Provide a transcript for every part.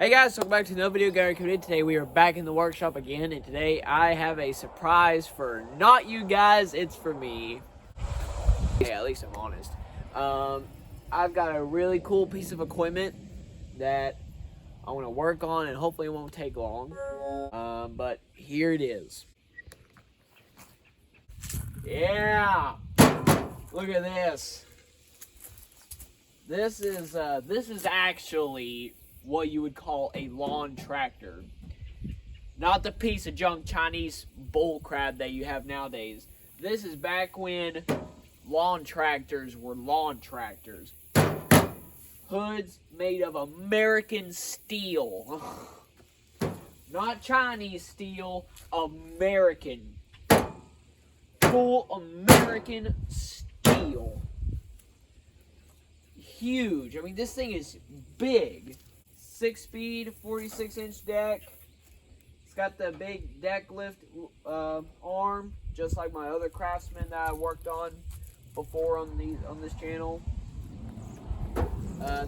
Hey guys, welcome back to another video. Gary Committed. Today we are back in the workshop again, and today I have a surprise for not you guys, it's for me. Yeah, at least I'm honest. I've got a really cool piece of equipment that I want to work on, and hopefully it won't take long. But here it is. Yeah, look at this. This is actually what you would call a lawn tractor. Not the piece of junk Chinese bull crap that you have nowadays. This is back when lawn tractors were lawn tractors. Hoods made of American steel. Not Chinese steel, American. Full American steel. Huge. I mean, this thing is big. 6-speed, 46-inch deck. It's got the big deck lift arm, just like my other Craftsman that I worked on before on this channel.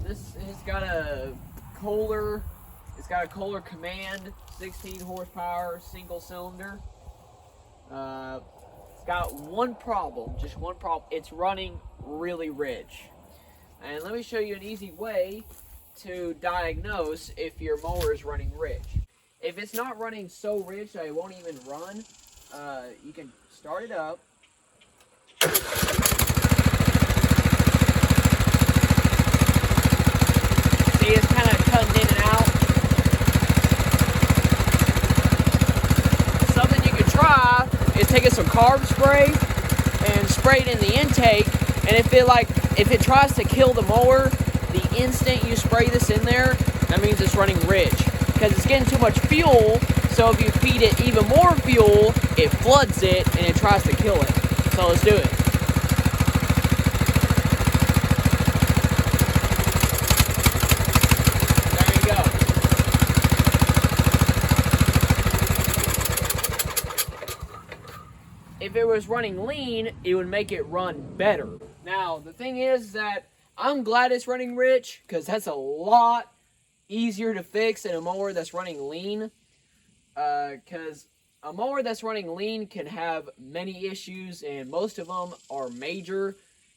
This has got a Kohler. It's got a Kohler Command, 16 horsepower, single cylinder. It's got one problem, just one problem. It's running really rich. And let me show you an easy way to diagnose if your mower is running rich. If it's not running so rich that it won't even run, you can start it up. See, it's kind of cutting in and out. Something you could try is taking some carb spray and spray it in the intake, and if it tries to kill the mower, the instant you spray this in there, that means it's running rich. Because it's getting too much fuel, so if you feed it even more fuel, it floods it and it tries to kill it. So let's do it. There you go. If it was running lean, it would make it run better. Now, the thing is that I'm glad it's running rich, because that's a lot easier to fix than a mower that's running lean. Because a mower that's running lean can have many issues, and most of them are major.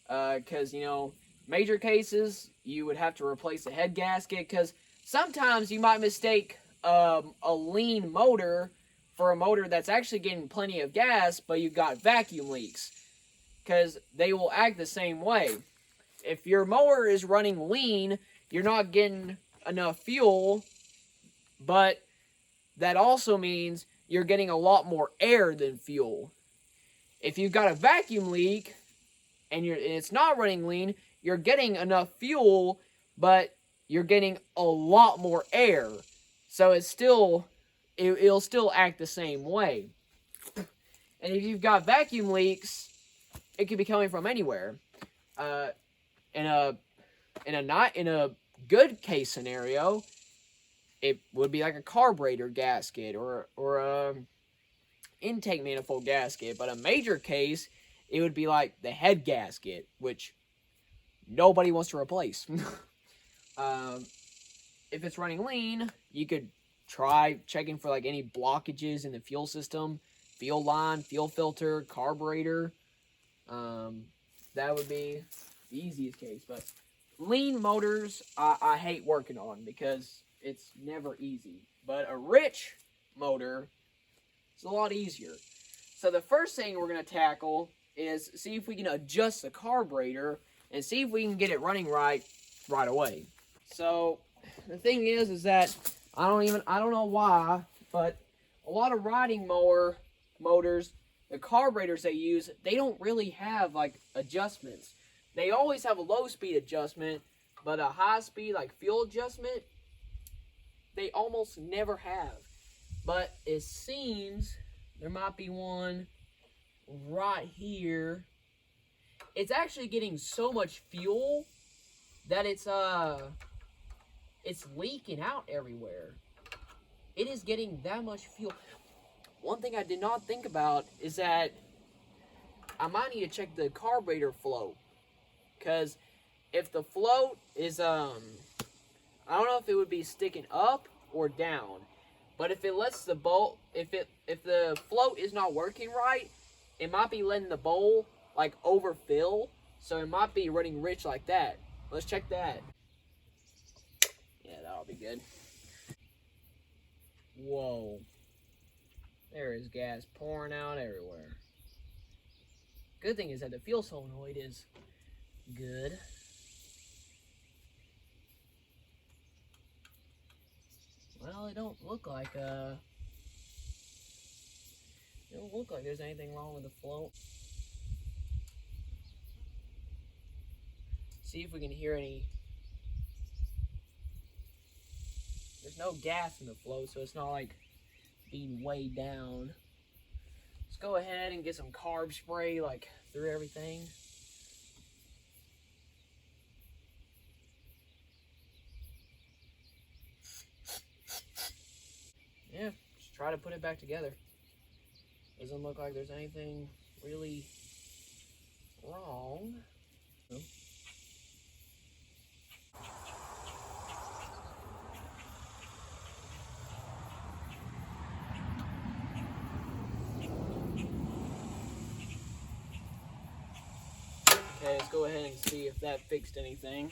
Because, you know, major cases, you would have to replace the head gasket, because sometimes you might mistake a lean motor for a motor that's actually getting plenty of gas, but you've got vacuum leaks. Because they will act the same way. If your mower is running lean, you're not getting enough fuel, but that also means you're getting a lot more air than fuel. If you've got a vacuum leak and it's not running lean, you're getting enough fuel, but you're getting a lot more air. So it'll still act the same way. And if you've got vacuum leaks, it could be coming from anywhere. In a good case scenario, it would be like a carburetor gasket or a intake manifold gasket. But a major case, it would be like the head gasket, which nobody wants to replace. If it's running lean, you could try checking for like any blockages in the fuel system, fuel line, fuel filter, carburetor. That would be the easiest case. But lean motors, I hate working on because it's never easy. But a rich motor is a lot easier. So the first thing we're going to tackle is see if we can adjust the carburetor and see if we can get it running right away. So the thing is that I don't know why, but a lot of riding motors, the carburetors they use, they don't really have like adjustments. They always have a low speed adjustment, but a high speed like fuel adjustment, they almost never have. But it seems there might be one right here. It's actually getting so much fuel that it's leaking out everywhere. It is getting that much fuel. One thing I did not think about is that I might need to check the carburetor flow. Because if the float is I don't know if it would be sticking up or down. But if it lets the bowl, if the float is not working right, it might be letting the bowl like overfill. So it might be running rich like that. Let's check that. Yeah, that'll be good. Whoa. There is gas pouring out everywhere. Good thing is that the fuel solenoid is good. Well, it don't look like there's anything wrong with the float. See if we can hear any. There's no gas in the float, so it's not like being weighed down. Let's go ahead and get some carb spray like through everything. Yeah, just try to put it back together. Doesn't look like there's anything really wrong. No. Okay, let's go ahead and see if that fixed anything.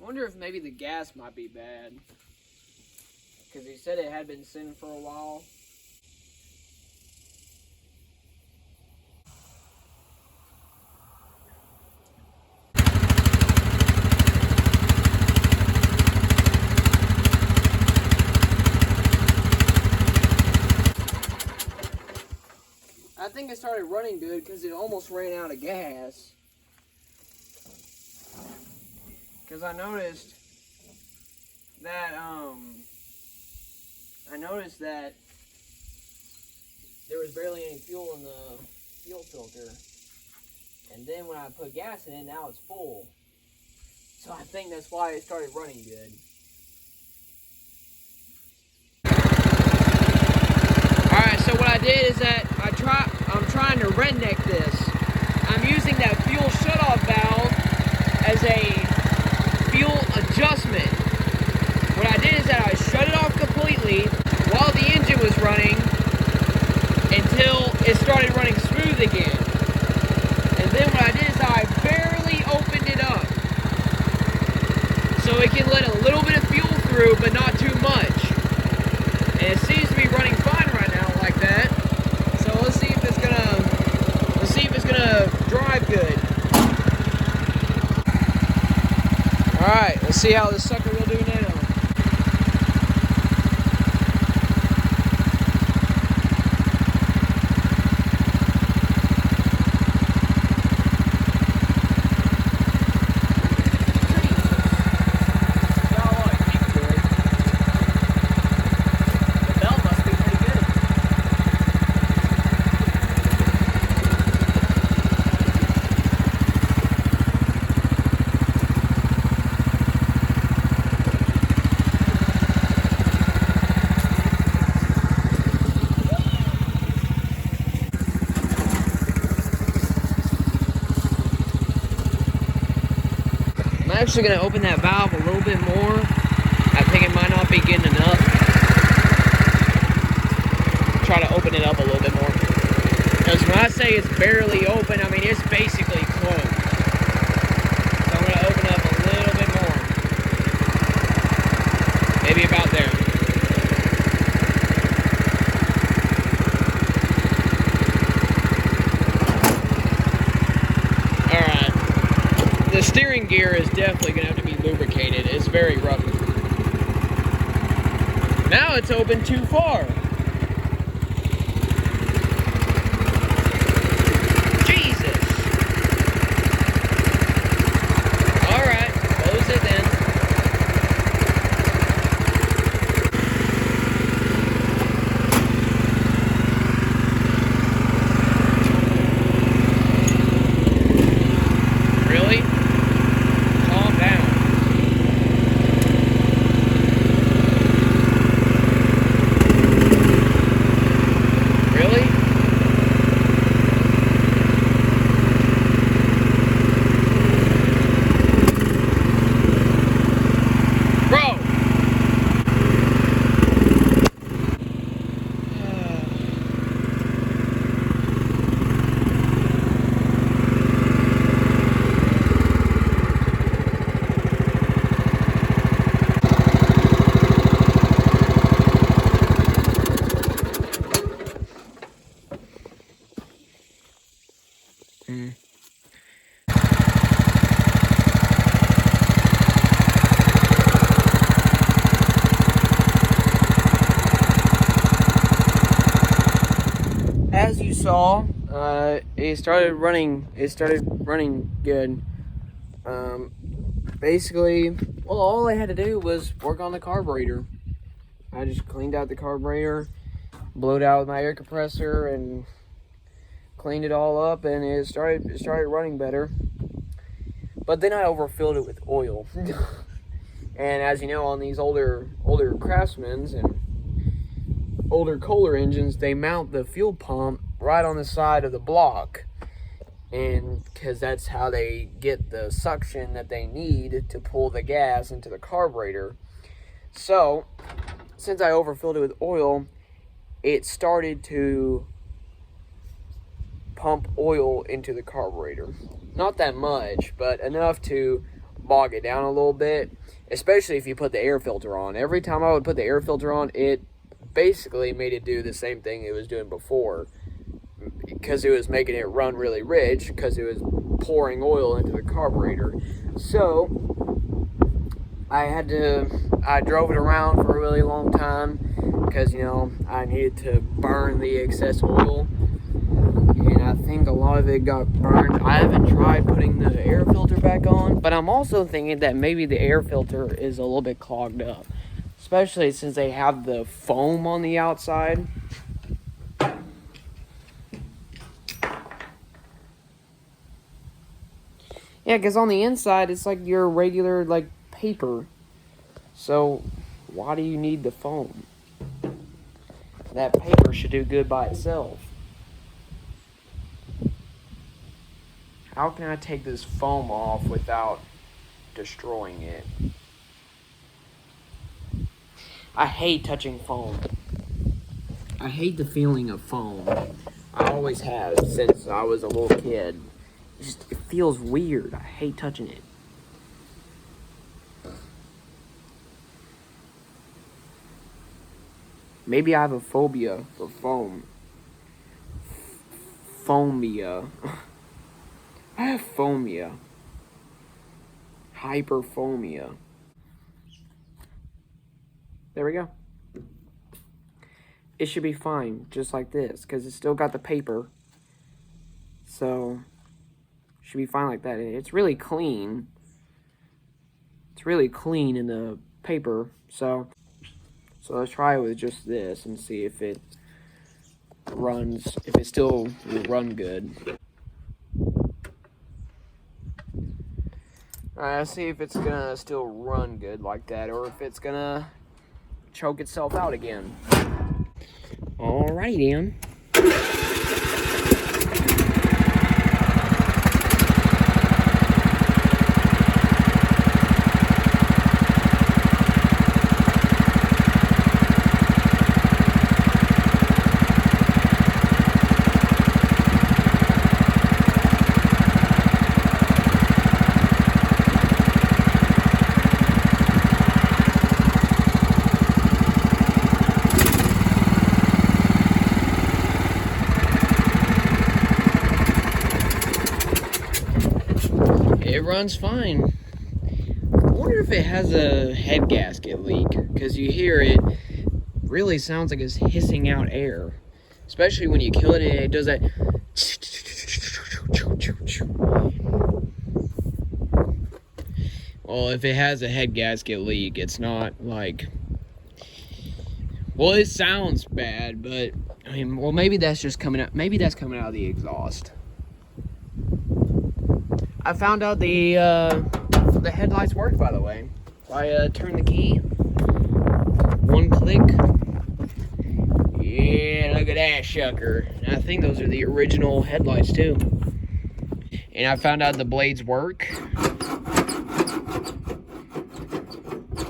I wonder if maybe the gas might be bad, because he said it had been sitting for a while. I think it started running good because it almost ran out of gas. Because I noticed that there was barely any fuel in the fuel filter. And then when I put gas in it, now it's full. So I think that's why it started running good. Alright, so what I did is that I'm trying to redneck this. I'm using that fuel shutoff valve as a fuel adjustment. What I did is that I shut it off completely while the engine was running until it started running smooth again. And then what I did is I barely opened it up so it can let a little bit of fuel through, but not too much. And it seems to be running fine right now like that. So let's see if it's gonna drive good. Alright, let's see how this sucker will do now. I'm actually going to open that valve a little bit more. I think it might not be getting enough. Try to open it up a little bit more. Because when I say it's barely open, I mean it's basically closed. So I'm going to open up a little bit more. Maybe about there. The steering gear is definitely going to have to be lubricated. It's very rough. Now it's open too far. Jesus. All right, close it then. Really? Calm down. Really? Bro! As you saw, it started running good. Basically, well, all I had to do was work on the carburetor. I just cleaned out the carburetor, blew it out with my air compressor, and cleaned it all up, and it started running better. But then I overfilled it with oil. And as you know, on these older Craftsmans and older Kohler engines, they mount the fuel pump right on the side of the block, and because that's how they get the suction that they need to pull the gas into the carburetor. So since I overfilled it with oil, it started to pump oil into the carburetor. Not that much, but enough to bog it down a little bit, especially if you put the air filter on. Every time I would put the air filter on, it basically made it do the same thing it was doing before, because it was making it run really rich, because it was pouring oil into the carburetor. So I drove it around for a really long time, because, you know, I needed to burn the excess oil, and I think a lot of it got burned. I haven't tried putting the air filter back on, but I'm also thinking that maybe the air filter is a little bit clogged up, especially since they have the foam on the outside. Yeah, because on the inside, it's like your regular, like, paper. So, why do you need the foam? That paper should do good by itself. How can I take this foam off without destroying it? I hate touching foam. I hate the feeling of foam. I always have since I was a little kid. It feels weird. I hate touching it. Maybe I have a phobia for foam. Phobia. I have phobia. Hyperphobia. There we go. It should be fine, just like this, because it's still got the paper. So, should be fine like that. It's really clean. It's really clean in the paper. So let's try it with just this and see if it runs, if it still will run good. Alright, let's see if it's gonna still run good like that, or if it's gonna choke itself out again. Alrighty then. it runs fine. I wonder if it has a head gasket leak, because you hear it really sounds like it's hissing out air, especially when you kill it and it does that. Well, if it has a head gasket leak, it's not like, well, it sounds bad, but I mean, well, maybe that's just coming out. Maybe that's coming out of the exhaust. I found out the headlights work, by the way. I turn the key, one click. Yeah, look at that shucker. And I think those are the original headlights too. And I found out the blades work.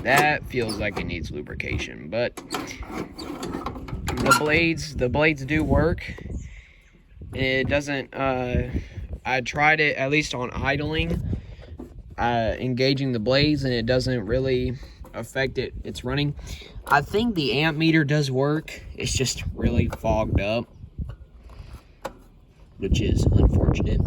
That feels like it needs lubrication, but the blades do work. And it doesn't, I tried it at least on idling, engaging the blades, and it doesn't really affect its running. I think the amp meter does work. It's just really fogged up, which is unfortunate.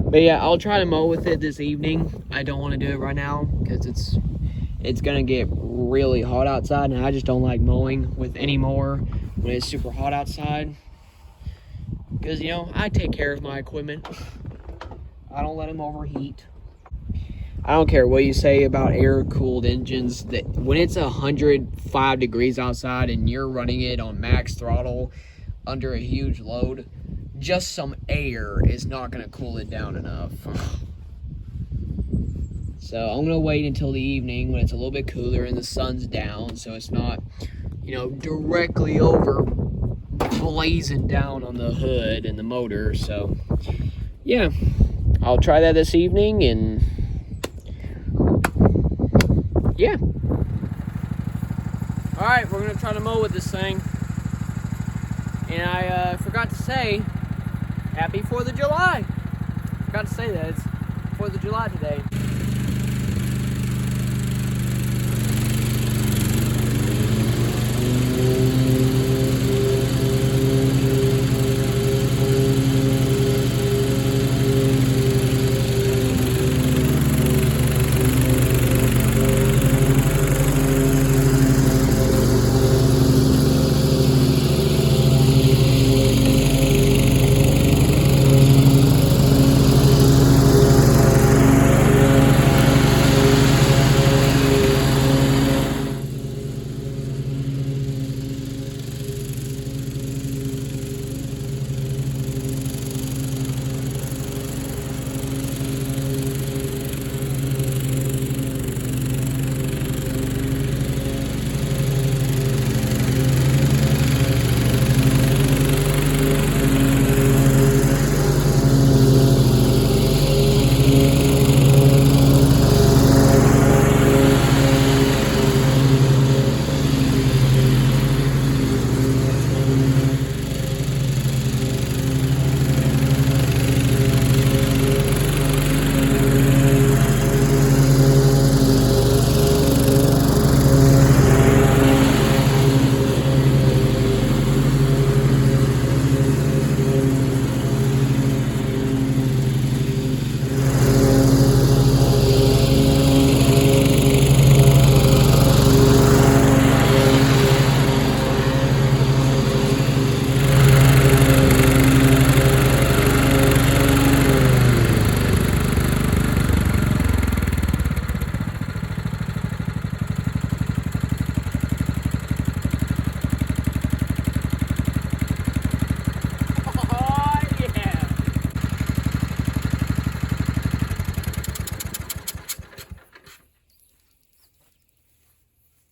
But yeah, I'll try to mow with it this evening. I don't want to do it right now because it's gonna get really hot outside, and I just don't like mowing with any mower when it's super hot outside. Because, you know, I take care of my equipment. I don't let them overheat. I don't care what you say about air-cooled engines, that when it's 105 degrees outside and you're running it on max throttle under a huge load, just some air is not going to cool it down enough. So I'm going to wait until the evening when it's a little bit cooler and the sun's down, so it's not, you know, directly over blazing down on the hood and the motor. So yeah, I'll try that this evening, and yeah. All right, we're gonna try to mow with this thing. And I forgot to say, happy 4th of July. Forgot to say that, it's 4th of July today.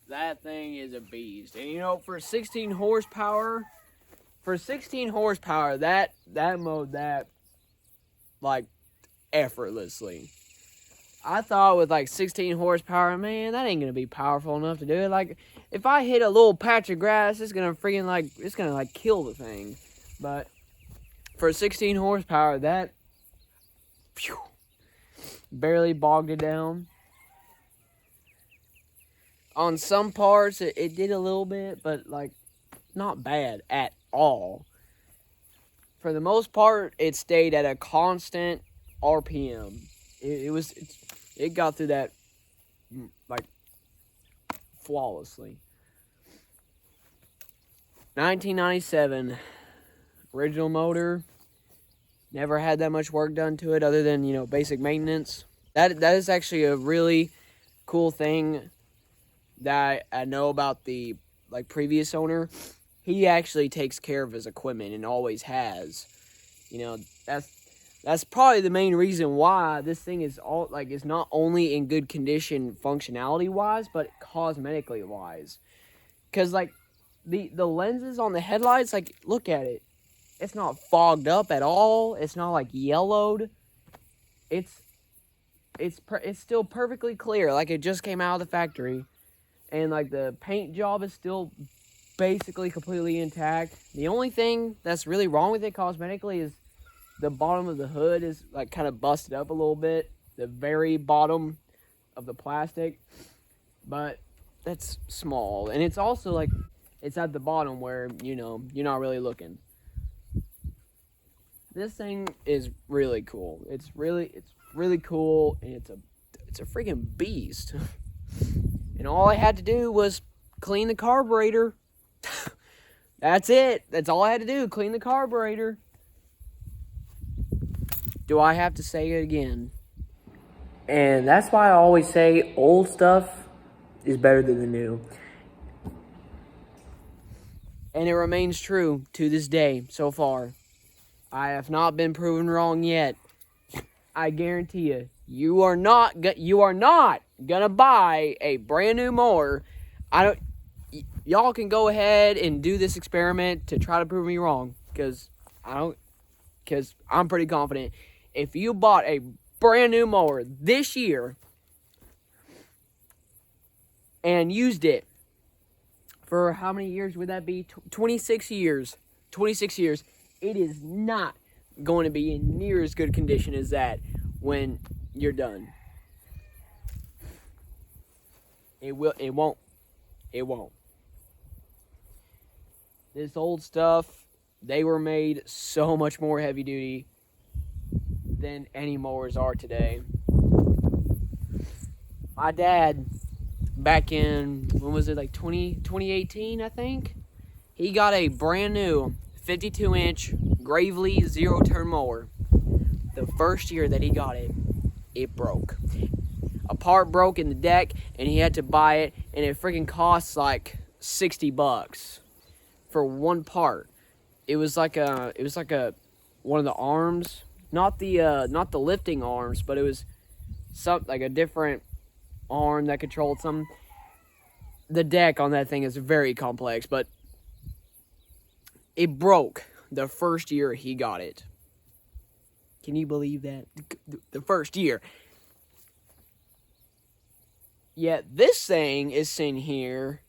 That thing is a beast. And you know, for 16 horsepower, that mowed that like effortlessly. I thought with like 16 horsepower, man, that ain't gonna be powerful enough to do it. Like, if I hit a little patch of grass, it's gonna kill the thing. But for 16 horsepower, that phew, barely bogged it down. On some parts, it did a little bit, but like not bad at all. for the most part, it stayed at a constant RPM. It got through that like flawlessly. 1997, original motor. Never had that much work done to it other than, basic maintenance. That is actually a really cool thing that I know about the previous owner. He actually takes care of his equipment and always has. That's probably the main reason why this thing is is not only in good condition functionality wise, but cosmetically wise. Cause the lenses on the headlights, look at it. It's not fogged up at all. It's not yellowed. It's still perfectly clear, it just came out of the factory. And the paint job is still basically completely intact. The only thing that's really wrong with it cosmetically is the bottom of the hood is kind of busted up a little bit. The very bottom of the plastic. But that's small. And it's also it's at the bottom where, you're not really looking. This thing is really cool. It's really cool, and it's a freaking beast. And all I had to do was clean the carburetor. That's it. That's all I had to do, clean the carburetor. Do I have to say it again? And that's why I always say old stuff is better than the new. And it remains true to this day so far. I have not been proven wrong yet. I guarantee you, you are not gonna buy a brand new mower. Y'all can go ahead and do this experiment to try to prove me wrong, because I'm pretty confident. If you bought a brand new mower this year and used it for how many years would that be? 26 years. 26 years. It is not going to be in near as good condition as that when you're done. It won't. This old stuff, they were made so much more heavy duty than any mowers are today. My dad, back in, when was it, 2018, I think? He got a brand new 52-inch Gravely zero-turn mower. The first year that he got it, it broke. A part broke in the deck, and he had to buy it, and it freaking costs $60 for one part. It was one of the arms, not the lifting arms, but it was a different arm that controlled some. The deck on that thing is very complex, but it broke the first year he got it. Can you believe that? The first year. Yet this thing is sitting here,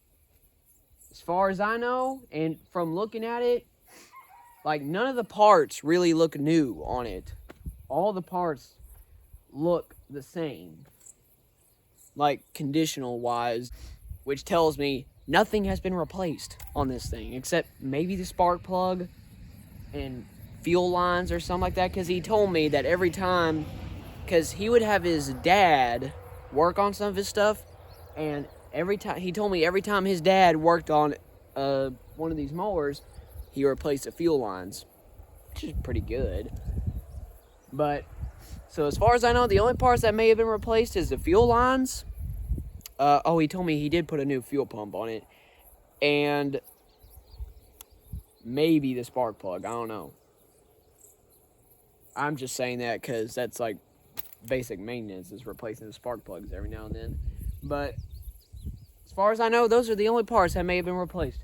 as far as I know, and from looking at it, none of the parts really look new on it. All the parts look the same, conditional wise, which tells me nothing has been replaced on this thing, except maybe the spark plug and fuel lines or something like that, because he told me that every time, because he would have his dad work on some of his stuff, and every time his dad worked on one of these mowers, he replaced the fuel lines, which is pretty good. But so as far as I know, the only parts that may have been replaced is the fuel lines. He told me he did put a new fuel pump on it, and maybe the spark plug. I don't know. I'm just saying that because that's basic maintenance, is replacing the spark plugs every now and then. But as far as I know, those are the only parts that may have been replaced.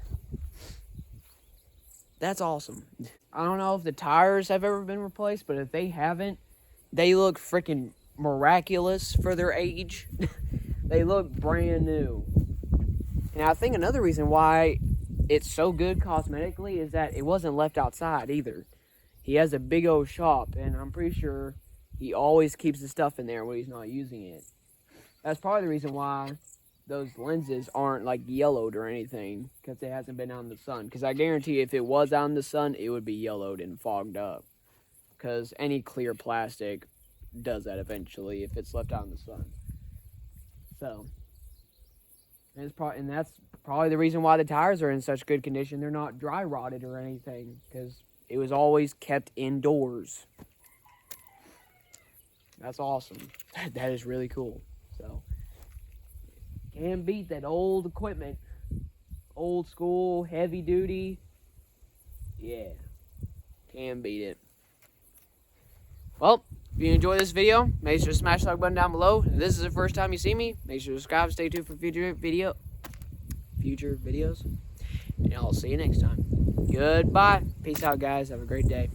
That's awesome. I don't know if the tires have ever been replaced, but if they haven't, they look freaking miraculous for their age. They look brand new. And I think another reason why it's so good cosmetically is that it wasn't left outside either. He has a big old shop, and I'm pretty sure he always keeps the stuff in there when he's not using it. That's probably the reason why those lenses aren't like yellowed or anything because it hasn't been out in the sun. Because I guarantee if it was out in the sun, it would be yellowed and fogged up. Because any clear plastic does that eventually if it's left out in the sun. So, and that's probably the reason why the tires are in such good condition. They're not dry rotted or anything because it was always kept indoors. That's awesome. That is really cool. So, can't beat that old equipment. Old school, heavy duty. Yeah, can't beat it. Well, if you enjoyed this video, make sure to smash the like button down below. If this is the first time you see me, make sure to subscribe. Stay tuned for future videos. And I'll see you next time. Goodbye. Peace out, guys. Have a great day.